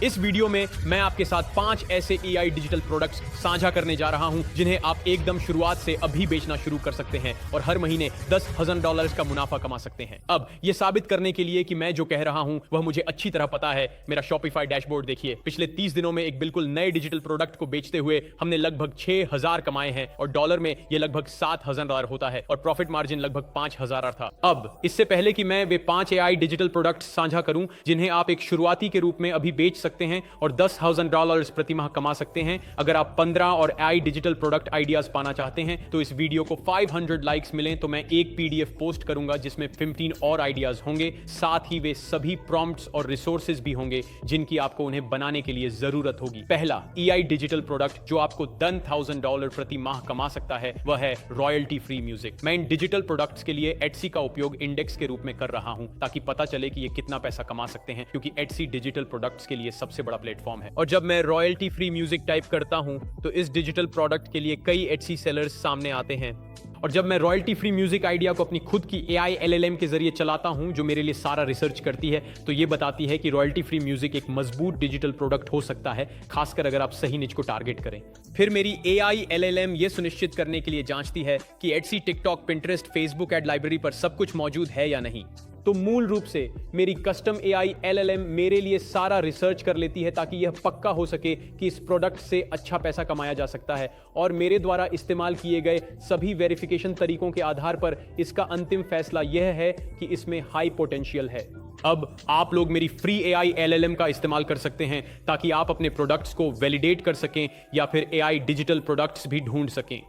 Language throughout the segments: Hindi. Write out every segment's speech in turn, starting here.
इस वीडियो में मैं आपके साथ 5 ऐसे AI डिजिटल प्रोडक्ट्स साझा करने जा रहा हूं जिन्हें आप एकदम शुरुआत से अभी बेचना शुरू कर सकते हैं और हर महीने $10,000 का मुनाफा कमा सकते हैं। अब यह साबित करने के लिए कि मैं जो कह रहा हूं वह मुझे अच्छी तरह पता है, मेरा Shopify डैशबोर्ड देखिए। पिछले 30 दिनों में एक बिल्कुल नए डिजिटल प्रोडक्ट को बेचते हुए हमने लगभग 6,000 कमाए हैं और डॉलर में यह लगभग $7,000 होता है और प्रॉफिट मार्जिन लगभग 5,000 था। अब इससे पहले कि मैं वे 5 AI डिजिटल प्रोडक्ट्स साझा करूं जिन्हें आप एक शुरुआती के रूप में अभी बेच सकते हैं और $10,000 प्रति माह कमा सकते हैं, अगर आप 15 और AI डिजिटल प्रोडक्ट आइडियाज पाना चाहते हैं तो इस वीडियो को 500 लाइक्स मिलें तो मैं एक PDF पोस्ट करूंगा जिसमें 15 और आइडियाज होंगे, साथ ही वे सभी प्रॉम्प्ट्स और रिसोर्सेज भी होंगे जिनकी आपको उन्हें बनाने के लिए जरूरत होगी। पहला AI डिजिटल प्रोडक्ट जो आपको $10,000 प्रति माह कमा सकता है वह है रॉयल्टी फ्री म्यूजिक। मैं इन डिजिटल प्रोडक्ट्स के लिए Etsy का उपयोग इंडेक्स के रूप में कर रहा हूं ताकि पता चले कि ये कितना पैसा कमा सकते हैं, क्योंकि Etsy डिजिटल प्रोडक्ट्स के लिए सबसे बड़ा प्लेटफॉर्म है। और जब मैं रॉयल्टी फ्री म्यूजिक टाइप करता हूं तो इस डिजिटल प्रोडक्ट के लिए कई Etsy सेलर्स सामने आते हैं। और जब मैं रॉयल्टी फ्री म्यूजिक आइडिया को अपनी खुद की AI LLM के जरिए चलाता हूं जो मेरे लिए सारा रिसर्च करती है, तो ये बताती है कि रॉयल्टी फ्री म्यूजिक एक मजबूत डिजिटल प्रोडक्ट हो सकता है, खासकर अगर आप सही निच को टारगेट करें। फिर मेरी AI LLM ये सुनिश्चित करने के लिए जांचती है कि Etsy, TikTok, Pinterest, Facebook ad library पर सब कुछ मौजूद है या नहीं। तो मूल रूप से मेरी कस्टम AI LLM मेरे लिए सारा रिसर्च कर लेती है ताकि यह पक्का हो सके कि इस प्रोडक्ट से अच्छा पैसा कमाया जा सकता है और मेरे द्वारा इस्तेमाल किए गए सभी वेरिफिकेशन तरीकों के आधार पर इसका अंतिम फैसला यह है कि इसमें हाई पोटेंशियल है। अब आप लोग मेरी फ्री AI LLM का इस्तेमाल कर सकते हैं ताकि आप अपने प्रोडक्ट्स को वैलिडेट कर सकें या फिर AI डिजिटल प्रोडक्ट्स भी ढूंढ सकें।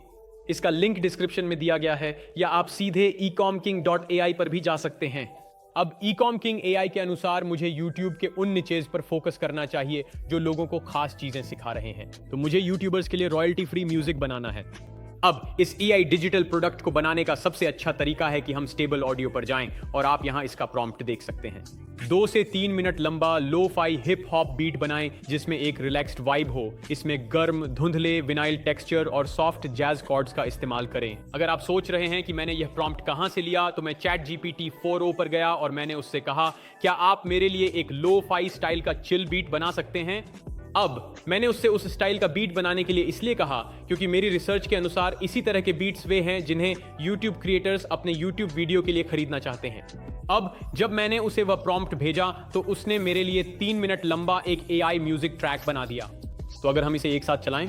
इसका लिंक डिस्क्रिप्शन में दिया गया है या आप सीधे ecomking.ai पर भी जा सकते हैं। अब ecomking AI के अनुसार मुझे YouTube के उन निचेज पर फोकस करना चाहिए जो लोगों को खास चीजें सिखा रहे हैं, तो मुझे यूट्यूबर्स के लिए रॉयल्टी फ्री म्यूजिक बनाना है। अब इस AI डिजिटल प्रोडक्ट को बनाने का सबसे अच्छा तरीका है कि हम स्टेबल ऑडियो पर जाएं और आप यहां इसका प्रॉम्प्ट देख सकते हैं। 2 से 3 मिनट लंबा लो-फाई हिप हॉप बीट बनाएं जिसमें एक रिलैक्स्ड वाइब हो। इसमें गर्म धुंधले विनाइल टेक्सचर और सॉफ्ट जैज कॉर्ड्स का इस्तेमाल करें। अगर आप सोच रहे हैं कि मैंने यह प्रॉम्प्ट कहां से लिया, तो मैं ChatGPT 4o पर गया और मैंने उससे कहा, क्या आप मेरे लिए एक लो-फाई स्टाइल का चिल बीट बना सकते हैं। अब मैंने उससे उस स्टाइल का बीट बनाने के लिए इसलिए कहा क्योंकि मेरी रिसर्च के अनुसार इसी तरह के बीट्स वे हैं जिन्हें YouTube क्रिएटर्स अपने YouTube वीडियो के लिए खरीदना चाहते हैं। अब जब मैंने उसे वह प्रॉम्प्ट भेजा तो उसने मेरे लिए 3 मिनट लंबा एक AI म्यूजिक ट्रैक बना दिया। तो अगर हम इसे एक साथ चलाएं,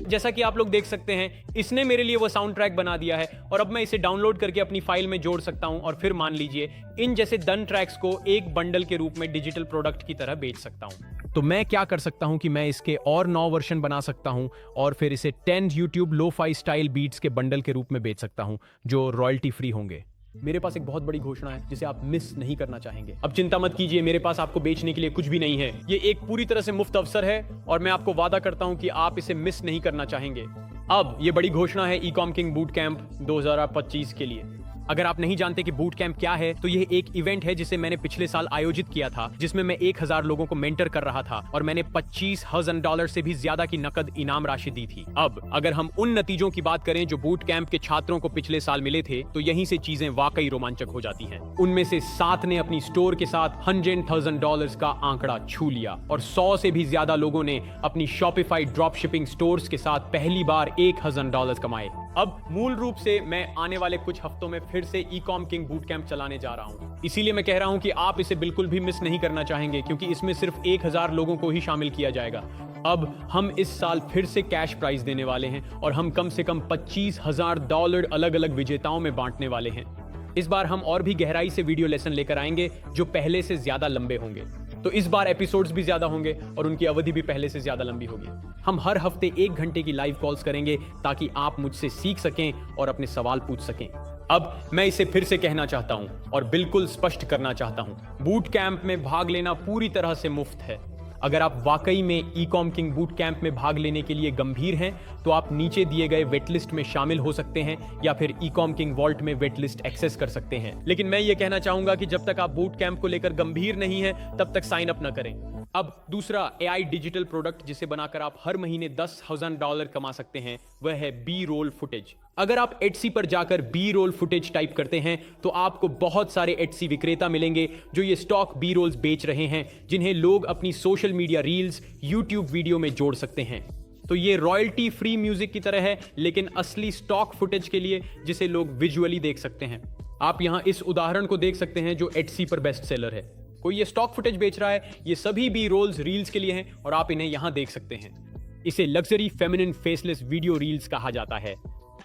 जैसा कि आप लोग देख सकते हैं, इसने मेरे लिए वो साउंड ट्रैक बना दिया है और अब मैं इसे डाउनलोड करके अपनी फाइल में जोड़ सकता हूं और फिर मान लीजिए इन जैसे डन ट्रैक्स को एक बंडल के रूप में डिजिटल प्रोडक्ट की तरह बेच सकता हूं। तो मैं क्या कर सकता हूं कि मैं इसके और 9 वर्जन बना सकता हूं और फिर इसे 10 YouTube लो-फाई स्टाइल बीट्स के बंडल के रूप में बेच सकता हूं जो रॉयल्टी फ्री होंगे। मेरे पास एक बहुत बड़ी घोषणा है जिसे आप मिस नहीं करना चाहेंगे। अब चिंता मत कीजिए, मेरे पास आपको बेचने के लिए कुछ भी नहीं है। ये एक पूरी तरह से मुफ्त अवसर है और मैं आपको वादा करता हूं कि आप इसे मिस नहीं करना चाहेंगे। अब ये बड़ी घोषणा है ecomking बूट कैंप 2025 के लिए। अगर आप नहीं जानते कि बूट कैंप क्या है, तो यह एक इवेंट है जिसे मैंने पिछले साल आयोजित किया था, जिसमें मैं 1000 लोगों को मेंटर कर रहा था और मैंने $25,000 से भी ज्यादा की नकद इनाम राशि दी थी। अब अगर हम उन नतीजों की बात करें जो बूट कैंप के छात्रों को पिछले साल मिले थे, तो यहीं से चीजें वाकई रोमांचक हो जाती हैं। उनमें से 7 ने अपनी स्टोर के साथ $100,000 का आंकड़ा छू लिया और 100 से भी ज्यादा लोगों ने अपनी Shopify ड्रॉप शिपिंग स्टोर्स के साथ पहली बार $1,000 कमाए। अब मूल रूप से मैं आने वाले कुछ हफ्तों में फिर से ecomking बूट कैंप चलाने जा रहा हूं, इसीलिए मैं कह रहा हूं कि आप इसे बिल्कुल भी मिस नहीं करना चाहेंगे क्योंकि इसमें सिर्फ 1000 लोगों को ही शामिल किया जाएगा। अब हम इस साल फिर से कैश प्राइज देने वाले हैं और हम कम से कम $25,000 अलग अलग विजेताओं में बांटने वाले हैं। इस बार हम और भी गहराई से वीडियो लेसन लेकर आएंगे जो पहले से ज्यादा लंबे होंगे। तो इस बार एपिसोड्स भी ज्यादा होंगे और उनकी अवधि भी पहले से ज्यादा लंबी होगी। हम हर हफ्ते 1 घंटे की लाइव कॉल्स करेंगे ताकि आप मुझसे सीख सकें और अपने सवाल पूछ सकें। अब मैं इसे फिर से कहना चाहता हूं और बिल्कुल स्पष्ट करना चाहता हूं, बूट कैंप में भाग लेना पूरी तरह से मुफ्त है। अगर आप वाकई में ecomking बूट कैंप में भाग लेने के लिए गंभीर हैं, तो आप नीचे दिए गए वेटलिस्ट में शामिल हो सकते हैं या फिर ecomking वॉल्ट में वेटलिस्ट एक्सेस कर सकते हैं। लेकिन मैं ये कहना चाहूंगा कि जब तक आप बूट कैंप को लेकर गंभीर नहीं हैं, तब तक साइन अप न करें। अब दूसरा AI डिजिटल प्रोडक्ट जिसे बनाकर आप हर महीने $10,000 कमा सकते हैं वह है बी रोल फुटेज। अगर आप Etsy पर जाकर बी रोल फुटेज टाइप करते हैं तो आपको बहुत सारे Etsy विक्रेता मिलेंगे जो ये स्टॉक बी रोल्स बेच रहे हैं, जिन्हें लोग अपनी social media reels, YouTube video में जोड़ सकते हैं। तो ये रॉयल्टी फ्री म्यूजिक की तरह है, लेकिन असली स्टॉक फुटेज के लिए जिसे लोग विजुअली देख सकते हैं। आप यहां इस उदाहरण को देख सकते हैं जो Etsy पर बेस्ट सेलर है। कोई ये स्टॉक फुटेज बेच रहा है। ये सभी बी रोल्स रील्स के लिए हैं और आप इन्हें यहां देख सकते हैं। इसे luxury feminine faceless video reels कहा जाता है।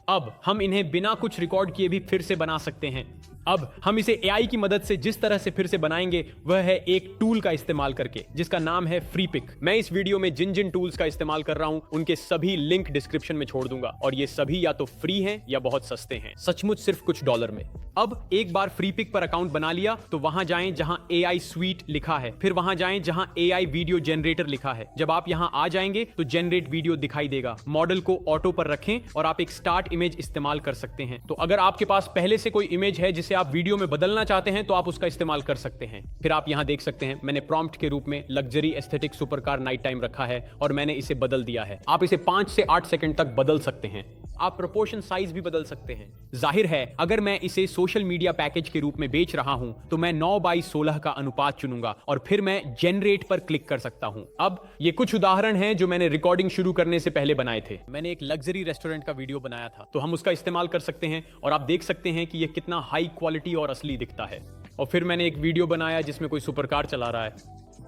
अब हम इन्हें बिना कुछ रिकॉर्ड किए भी फिर से बना सकते हैं। अब हम इसे AI की मदद से जिस तरह से फिर से बनाएंगे वह है एक टूल का इस्तेमाल करके, जिसका नाम है फ्रीपिक। मैं इस वीडियो में जिन जिन टूल्स का इस्तेमाल कर रहा हूं उनके सभी लिंक डिस्क्रिप्शन में छोड़ दूंगा, और ये सभी या तो फ्री हैं या बहुत सस्ते हैं, सचमुच सिर्फ कुछ डॉलर में। अब एक बार फ्रीपिक पर अकाउंट बना लिया तो वहां जाएं जहां AI स्वीट लिखा है, फिर वहां जाएं जहां AI वीडियो जनरेटर लिखा है। जब आप यहां आ जाएंगे तो जनरेट वीडियो दिखाई देगा। मॉडल को ऑटो पर रखें और आप एक स्टार्ट इमेज इस्तेमाल कर सकते हैं। तो अगर आपके पास पहले से कोई इमेज है जिसे आप वीडियो में बदलना चाहते हैं तो आप उसका इस्तेमाल कर सकते हैं। फिर आप यहां देख सकते हैं मैंने प्रॉम्प्ट के रूप में luxury aesthetic supercar night time रखा है और मैंने इसे बदल दिया है। आप इसे 5 से 8 सेकंड तक बदल सकते हैं। आप प्रोपोर्शन साइज भी बदल सकते हैं। जाहिर है अगर मैं इसे सोशल मीडिया पैकेज के रूप में बेच रहा हूं तो मैं 9:16 का अनुपात चुनूंगा और फिर मैं जनरेट पर क्लिक कर सकता हूं। अब ये कुछ उदाहरण हैं जो मैंने रिकॉर्डिंग शुरू करने से पहले बनाए थे। मैंने एक लग्जरी रेस्टोरेंट का वीडियो बनाया था, तो हम उसका इस्तेमाल कर सकते हैं और आप देख सकते हैं कि यह कितना हाई क्वालिटी और असली दिखता है। और फिर मैंने एक वीडियो बनाया जिसमें कोई सुपरकार चला रहा है,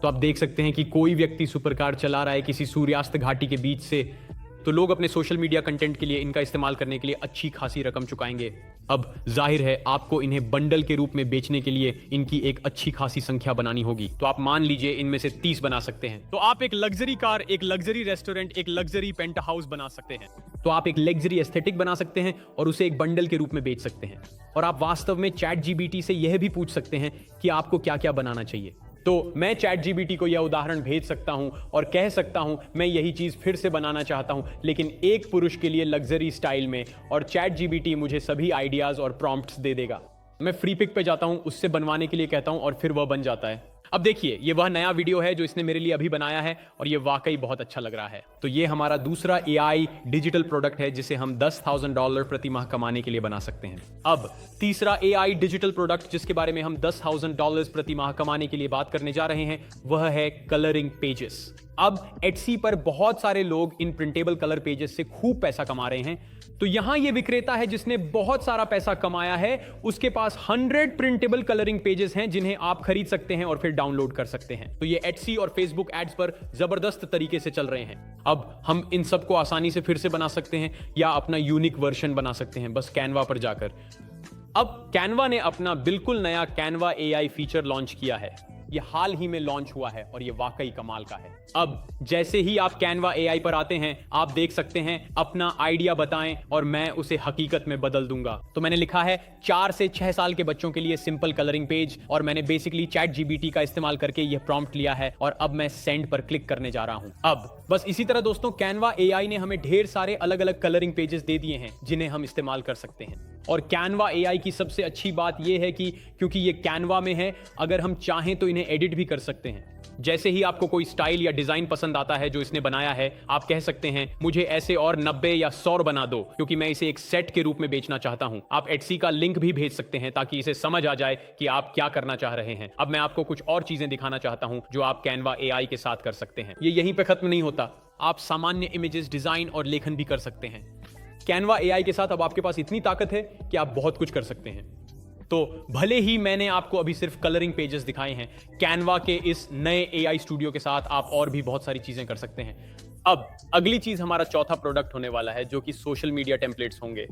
तो आप देख सकते हैं कि कोई व्यक्ति सुपरकार चला रहा है किसी सूर्यास्त घाटी के बीच से। तो लोग अपने सोशल मीडिया कंटेंट के लिए इनका इस्तेमाल करने के लिए अच्छी खासी रकम चुकाएंगे। अब जाहिर है आपको इन्हें बंडल के रूप में बेचने के लिए इनकी एक अच्छी खासी संख्या बनानी होगी। तो आप मान लीजिए इनमें से 30 बना सकते हैं। तो आप एक लग्जरी कार, एक लग्जरी रेस्टोरेंट, एक लग्जरी पेंट हाउस बना सकते हैं। तो आप एक लग्जरी एस्थेटिक बना सकते हैं और उसे एक बंडल के रूप में बेच सकते हैं। और आप वास्तव में ChatGPT से यह भी पूछ सकते हैं कि आपको क्या क्या बनाना चाहिए। तो मैं ChatGPT को यह उदाहरण भेज सकता हूं और कह सकता हूं मैं यही चीज फिर से बनाना चाहता हूं, लेकिन एक पुरुष के लिए लग्जरी स्टाइल में, और ChatGPT मुझे सभी आइडियाज और प्रॉम्प्ट्स दे देगा। मैं फ्रीपिक पे जाता हूं, उससे बनवाने के लिए कहता हूं और फिर वह बन जाता है। अब देखिए ये वह नया वीडियो है जो इसने मेरे लिए अभी बनाया है और ये वाकई बहुत अच्छा लग रहा है। तो ये हमारा दूसरा AI डिजिटल प्रोडक्ट है जिसे हम $10,000 प्रति माह कमाने के लिए बना सकते हैं। अब तीसरा AI डिजिटल प्रोडक्ट जिसके बारे में हम $10,000 प्रति माह कमाने के लिए बात करने जा रहे हैं वह है कलरिंग पेजेस। अब Etsy पर बहुत सारे लोग इन प्रिंटेबल कलर पेजेस से खूब पैसा कमा रहे हैं। तो यहां ये विक्रेता है जिसने बहुत सारा पैसा कमाया है, उसके पास 100 प्रिंटेबल कलरिंग पेजेस हैं जिन्हें आप खरीद सकते हैं और फिर डाउनलोड कर सकते हैं। तो ये Etsy और Facebook एड्स पर जबरदस्त तरीके से चल रहे हैं। अब हम इन सबको आसानी से फिर से बना सकते हैं या अपना यूनिक वर्जन बना सकते हैं, बस कैनवा पर जाकर। अब कैनवा ने अपना बिल्कुल नया कैनवा AI फीचर लॉन्च किया है। ये हाल ही में लॉन्च हुआ है और ये वाकई कमाल का है। अब जैसे ही आप कैनवा AI पर आते हैं आप देख सकते हैं अपना आइडिया बताएं और मैं उसे हकीकत में बदल दूंगा। तो मैंने लिखा है 4 से 6 साल के बच्चों के लिए सिंपल कलरिंग पेज, और मैंने बेसिकली ChatGPT का इस्तेमाल करके यह प्रॉम्प्ट लिया है और अब मैं सेंड पर क्लिक करने जा रहा हूं। अब बस इसी तरह दोस्तों कैनवा AI ने हमें ढेर सारे अलग अलग कलरिंग पेजेस दे दिए हैं जिन्हें हम इस्तेमाल कर सकते हैं। और कैनवा AI की सबसे अच्छी बात यह है कि क्योंकि ये कैनवा में है, अगर हम चाहें तो इन्हें एडिट भी कर सकते हैं। जैसे ही आपको कोई स्टाइल या डिजाइन पसंद आता है जो इसने बनाया है, आप कह सकते हैं मुझे ऐसे और 90 या 100 बना दो, क्योंकि मैं इसे एक सेट के रूप में बेचना चाहता हूं। आप Etsy का लिंक भी भेज सकते हैं ताकि इसे समझ आ जाए कि आप क्या करना चाह रहे हैं। अब मैं आपको कुछ और चीजें दिखाना चाहता हूं जो आप कैनवा AI के साथ कर सकते हैं। ये यहीं पे खत्म नहीं होता, आप सामान्य इमेजेस, डिजाइन और लेखन भी कर सकते हैं। कैनवा AI के साथ अब आपके पास इतनी ताकत है कि आप बहुत कुछ कर सकते हैं। तो भले ही मैंने आपको अभी सिर्फ कलरिंग पेजेस दिखाए हैं, कैनवा के इस नए AI स्टूडियो के साथ आप और भी बहुत सारी चीजें कर सकते हैं। अब अगली चीज हमारा चौथा प्रोडक्ट होने वाला है जो कि सोशल मीडिया टेम्पलेट्स होंगे।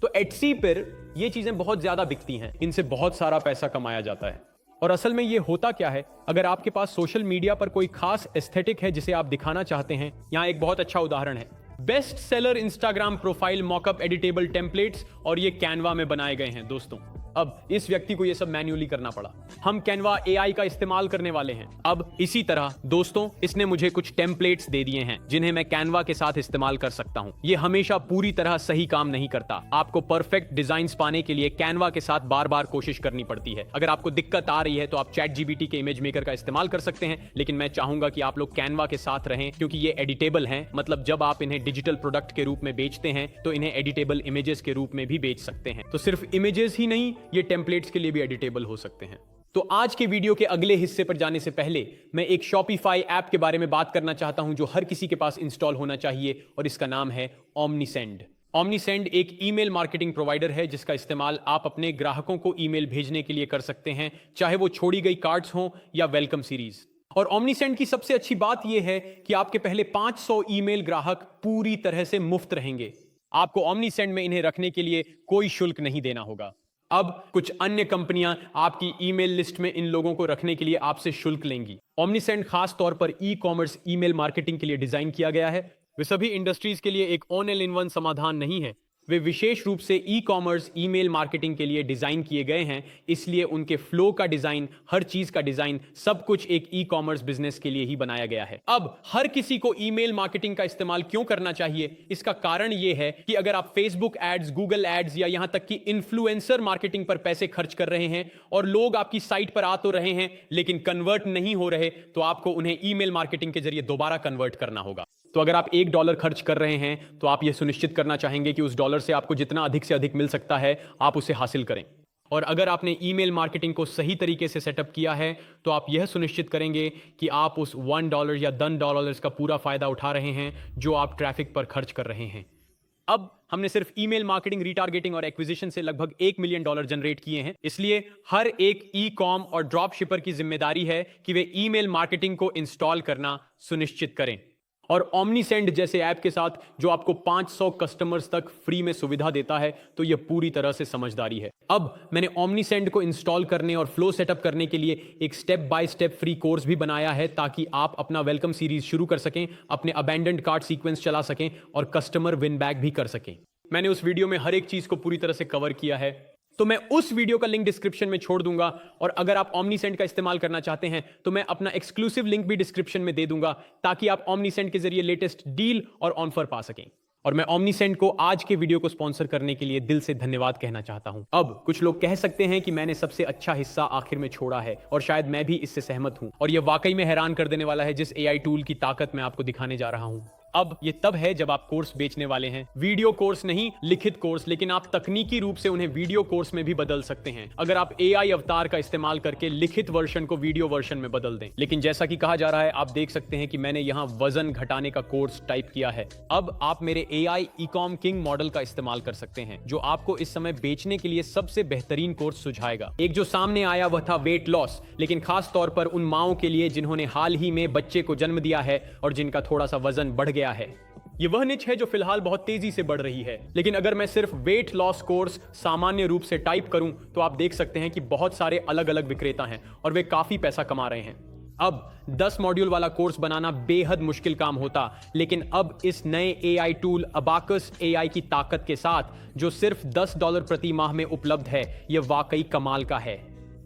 तो Etsy पर ये चीजें बहुत ज्यादा बिकती हैं, इनसे बहुत सारा पैसा कमाया जाता है। और असल में ये होता क्या है, अगर आपके पास सोशल मीडिया पर कोई खास एस्थेटिक है जिसे आप दिखाना चाहते हैं, यहां एक बहुत अच्छा उदाहरण है, best seller Instagram profile mock-up editable templates, और ये कैनवा में बनाए गए हैं दोस्तों। अब इस व्यक्ति को यह सब मैन्युअली करना पड़ा। हम कैनवा एआई का इस्तेमाल करने वाले हैं। अब इसी तरह दोस्तों, इसने मुझे कुछ टेम्पलेट्स दे दिए हैं जिन्हें मैं कैनवा के साथ इस्तेमाल कर सकता हूं। ये हमेशा पूरी तरह सही काम नहीं करता। आपको परफेक्ट डिजाइन्स पाने के लिए कैनवा के साथ बार बार कोशिश करनी पड़ती है। अगर आपको दिक्कत आ रही है तो आप ChatGPT के इमेज मेकर का इस्तेमाल कर सकते हैं, लेकिन मैं चाहूंगा कि आप लोग कैनवा के साथ रहें, क्योंकि ये एडिटेबल हैं। मतलब जब आप इन्हें डिजिटल प्रोडक्ट के रूप में बेचते हैं तो इन्हें एडिटेबल इमेजेस के रूप में भी बेच सकते हैं। तो सिर्फ इमेजेस ही नहीं, ये टेम्पलेट्स के लिए भी एडिटेबल हो सकते हैं। तो आज के वीडियो के अगले हिस्से पर जाने से पहले मैं एक Shopify ऐप के बारे में बात करना चाहता हूं जो हर किसी के पास इंस्टॉल होना चाहिए, और इसका नाम है Omnisend। Omnisend एक ईमेल मार्केटिंग प्रोवाइडर है जिसका इस्तेमाल आप अपने ग्राहकों को ईमेल भेजने के लिए कर सकते हैं, चाहे वो छोड़ी गई कार्ड्स हों या वेलकम सीरीज। और Omnisend की सबसे अच्छी बात यह है कि आपके पहले 500 ईमेल ग्राहक पूरी तरह से मुफ्त रहेंगे। आपको Omnisend में इन्हें रखने के लिए कोई शुल्क नहीं देना होगा। अब कुछ अन्य कंपनियां आपकी ईमेल लिस्ट में इन लोगों को रखने के लिए आपसे शुल्क लेंगी। Omnisend खास तौर पर ई-कॉमर्स ईमेल मार्केटिंग के लिए डिजाइन किया गया है। वे सभी इंडस्ट्रीज के लिए एक ऑल-इन-वन समाधान नहीं है। वे विशेष रूप से ई-कॉमर्स ईमेल मार्केटिंग के लिए डिजाइन किए गए हैं, इसलिए उनके फ्लो का डिजाइन, हर चीज का डिजाइन, सब कुछ एक ई-कॉमर्स बिजनेस के लिए ही बनाया गया है। अब हर किसी को ईमेल मार्केटिंग का इस्तेमाल क्यों करना चाहिए? इसका कारण यह है कि अगर आप फेसबुक एड्स, गूगल एड्स या यहां तक कि इन्फ्लुएंसर मार्केटिंग पर पैसे खर्च कर रहे हैं और लोग आपकी साइट पर आ तो रहे हैं लेकिन कन्वर्ट नहीं हो रहे, तो आपको उन्हें ईमेल मार्केटिंग के जरिए दोबारा कन्वर्ट करना होगा। तो अगर आप $1 खर्च कर रहे हैं तो आप यह सुनिश्चित करना चाहेंगे कि उस डॉलर से आपको जितना अधिक से अधिक मिल सकता है आप उसे हासिल करें। और अगर आपने ईमेल मार्केटिंग को सही तरीके से सेटअप किया है तो आप यह सुनिश्चित करेंगे कि आप उस $1 या $10 का पूरा फायदा उठा रहे हैं जो आप ट्रैफिक पर खर्च कर रहे हैं। अब हमने सिर्फ ईमेल मार्केटिंग, रीटारगेटिंग और एक्विजिशन से लगभग $1 मिलियन जनरेट किए हैं। इसलिए हर एक ई-कॉम और ड्रॉप शिपर की जिम्मेदारी है कि वे ईमेल मार्केटिंग को इंस्टॉल करना सुनिश्चित करें। और Omnisend जैसे ऐप के साथ जो आपको 500 कस्टमर्स तक फ्री में सुविधा देता है, तो यह पूरी तरह से समझदारी है। अब मैंने Omnisend को इंस्टॉल करने और फ्लो सेटअप करने के लिए एक step by step free course भी बनाया है, ताकि आप अपना वेलकम सीरीज शुरू कर सकें, अपने अबैंडन्ड कार्ट सीक्वेंस चला सकें और कस्टमर विन बैक भी कर सकें। मैंने उस वीडियो में हर एक चीज को पूरी तरह से कवर किया है, तो मैं उस वीडियो का लिंक डिस्क्रिप्शन में छोड़ दूंगा। और अगर आप Omnisend का इस्तेमाल करना चाहते हैं तो मैं अपना एक्सक्लूसिव लिंक भी डिस्क्रिप्शन में दे दूंगा, ताकि आप Omnisend के जरिए लेटेस्ट डील और ऑफर पा सकें। और मैं Omnisend को आज के वीडियो को स्पॉन्सर करने के लिए दिल से धन्यवाद कहना चाहता हूं। अब कुछ लोग कह सकते हैं कि मैंने सबसे अच्छा हिस्सा आखिर में छोड़ा है, और शायद मैं भी इससे सहमत हूं। और यह वाकई में हैरान कर देने वाला है जिस AI टूल की ताकत मैं आपको दिखाने जा रहा हूं। अब ये तब है जब आप कोर्स बेचने वाले हैं। वीडियो कोर्स नहीं, लिखित कोर्स, लेकिन आप तकनीकी रूप से उन्हें वीडियो कोर्स में भी बदल सकते हैं अगर आप AI अवतार का इस्तेमाल करके लिखित वर्जन को वीडियो वर्जन में बदल दें। लेकिन जैसा कि कहा जा रहा है, आप देख सकते हैं कि मैंने यहाँ वजन घटाने का कोर्स टाइप किया है। अब आप मेरे AI ई-कॉम किंग मॉडल का इस्तेमाल कर सकते हैं, जो आपको इस समय बेचने के लिए सबसे बेहतरीन कोर्स सुझाएगा। एक जो सामने आया वह था वेट लॉस, लेकिन खास तौर पर उन माओं के लिए जिन्होंने हाल ही में बच्चे को जन्म दिया है और जिनका थोड़ा सा वजन बढ़ गया है। ये वह निच है जो फिलहाल बहुत तेजी से बढ़ रही है, लेकिन अगर मैं सिर्फ वेट लॉस कोर्स सामान्य रूप से टाइप करूं तो आप देख सकते हैं कि बहुत सारे अलग अलग विक्रेता हैं और वे काफी पैसा कमा रहे हैं। अब 10 मॉड्यूल वाला कोर्स बनाना बेहद मुश्किल काम होता, लेकिन अब इस नए AI टूल अबाकस AI की ताकत के साथ जो सिर्फ $10 प्रति माह में उपलब्ध है, यह वाकई कमाल का है।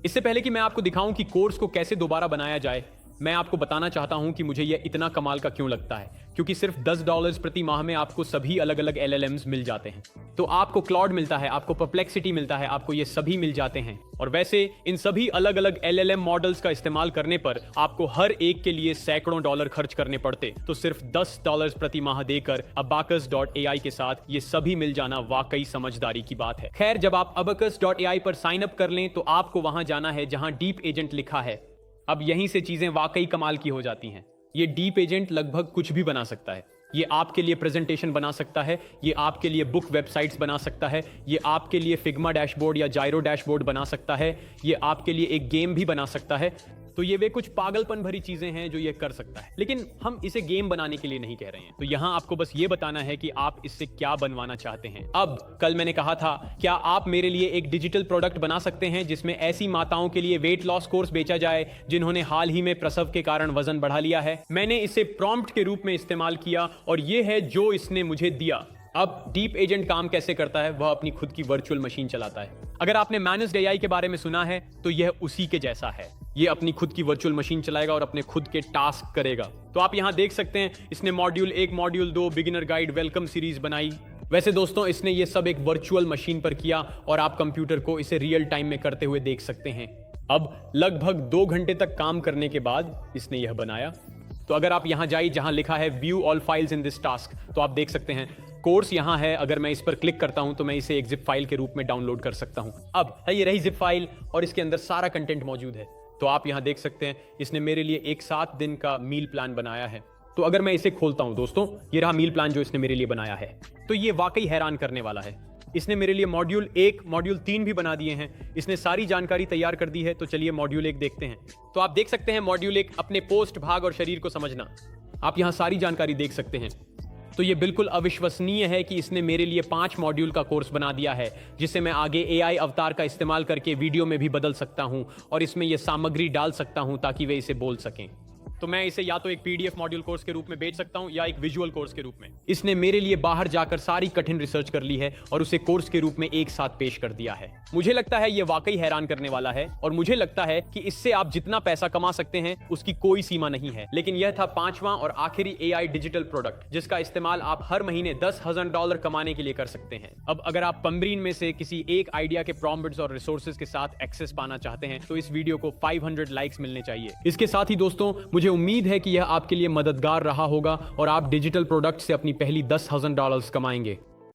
इससे पहले कि मैं आपको दिखाऊं कि कोर्स को कैसे दोबारा बनाया जाए, मैं आपको बताना चाहता हूं कि मुझे यह इतना कमाल का क्यों लगता है। क्योंकि सिर्फ $10 प्रति माह में आपको सभी अलग अलग LLMs मिल जाते हैं। तो आपको क्लॉड मिलता है, आपको परप्लेक्सिटी मिलता है, आपको ये सभी मिल जाते हैं। और वैसे इन सभी अलग अलग LLM मॉडल्स का इस्तेमाल करने पर आपको हर एक के लिए सैकड़ों डॉलर खर्च करने पड़ते, तो सिर्फ $10 प्रति माह देकर abacus.ai के साथ ये सभी मिल जाना वाकई समझदारी की बात है। खैर, जब आप abacus.ai पर साइन अप कर लें तो आपको वहां जाना है जहां डीप एजेंट लिखा है। अब यहीं से चीजें वाकई कमाल की हो जाती हैं। ये डीप एजेंट लगभग कुछ भी बना सकता है। ये आपके लिए प्रेजेंटेशन बना सकता है, ये आपके लिए बुक वेबसाइट्स बना सकता है, ये आपके लिए फिग्मा डैशबोर्ड या जायरो डैशबोर्ड बना सकता है, ये आपके लिए एक गेम भी बना सकता है। तो ये वे कुछ पागलपन भरी चीजें हैं जो ये कर सकता है, लेकिन हम इसे गेम बनाने के लिए नहीं कह रहे हैं। तो यहाँ आपको बस ये बताना है कि आप इससे क्या बनवाना चाहते हैं। अब कल मैंने कहा था, क्या आप मेरे लिए एक डिजिटल प्रोडक्ट बना सकते हैं जिसमें ऐसी माताओं के लिए वेट लॉस कोर्स बेचा जाए जिन्होंने हाल ही में प्रसव के कारण वजन बढ़ा लिया है। मैंने इसे प्रॉम्प्ट के रूप में इस्तेमाल किया और ये है जो इसने मुझे दिया। अब डीप एजेंट काम कैसे करता है, वह अपनी खुद की वर्चुअल मशीन चलाता है। अगर आपने मैनेज्ड एआई के बारे में सुना है तो यह उसी के जैसा है। ये अपनी खुद की वर्चुअल मशीन चलाएगा और अपने खुद के टास्क करेगा। तो आप यहां देख सकते हैं, इसने module 1, module 2, beginner guide, welcome series बनाई। वैसे दोस्तों, इसने ये सब एक वर्चुअल मशीन पर किया और आप कंप्यूटर को इसे रियल टाइम में करते हुए देख सकते हैं। अब लगभग 2 घंटे तक काम करने के बाद इसने यह बनाया। तो अगर आप यहां जाइए जहां लिखा है view all files in this task, तो आप देख सकते हैं कोर्स यहां है। अगर मैं इस पर क्लिक करता हूं तो मैं इसे एक जिप फाइल के रूप में डाउनलोड कर सकता हूं। अब ये रही जिप फाइल और इसके अंदर सारा कंटेंट मौजूद है। तो आप यहां देख सकते हैं, इसने मेरे लिए एक 7 दिन का मील प्लान बनाया है। तो अगर मैं इसे खोलता हूं दोस्तों, ये रहा मील प्लान जो इसने मेरे लिए बनाया है। तो ये वाकई हैरान करने वाला है। इसने मेरे लिए मॉड्यूल 1, मॉड्यूल 3 भी बना दिए हैं। इसने सारी जानकारी तैयार कर दी है। तो चलिए मॉड्यूल 1 देखते हैं। तो आप देख सकते हैं मॉड्यूल 1, अपने पोस्ट, भाग और शरीर को समझना। आप यहां सारी जानकारी देख सकते हैं। तो ये बिल्कुल अविश्वसनीय है कि इसने मेरे लिए 5 मॉड्यूल का कोर्स बना दिया है, जिसे मैं आगे एआई अवतार का इस्तेमाल करके वीडियो में भी बदल सकता हूं और इसमें यह सामग्री डाल सकता हूं ताकि वे इसे बोल सकें। तो मैं इसे या तो एक पीडीएफ मॉड्यूल कोर्स के रूप में बेच सकता हूं या एक विजुअल कोर्स के रूप में। इसने मेरे लिए बाहर जाकर सारी कठिन रिसर्च कर ली है और उसे कोर्स के रूप में एक साथ पेश कर दिया है। मुझे लगता है यह वाकई हैरान करने वाला है और मुझे लगता है कि इससे आप जितना पैसा कमा सकते हैं उसकी कोई सीमा नहीं है। लेकिन यह था 5वां और आखिरी एआई डिजिटल प्रोडक्ट, जिसका इस्तेमाल आप हर महीने $10,000 कमाने के लिए कर सकते हैं। अब अगर आप पंबरीन में से किसी एक आइडिया के प्रॉम्प्ट्स और रिसोर्सेज के साथ एक्सेस पाना चाहते हैं तो इस वीडियो को 500 लाइक्स मिलने चाहिए। इसके साथ ही दोस्तों, मुझे उम्मीद है कि यह आपके लिए मददगार रहा होगा और आप डिजिटल प्रोडक्ट से अपनी पहली $10,000 कमाएंगे।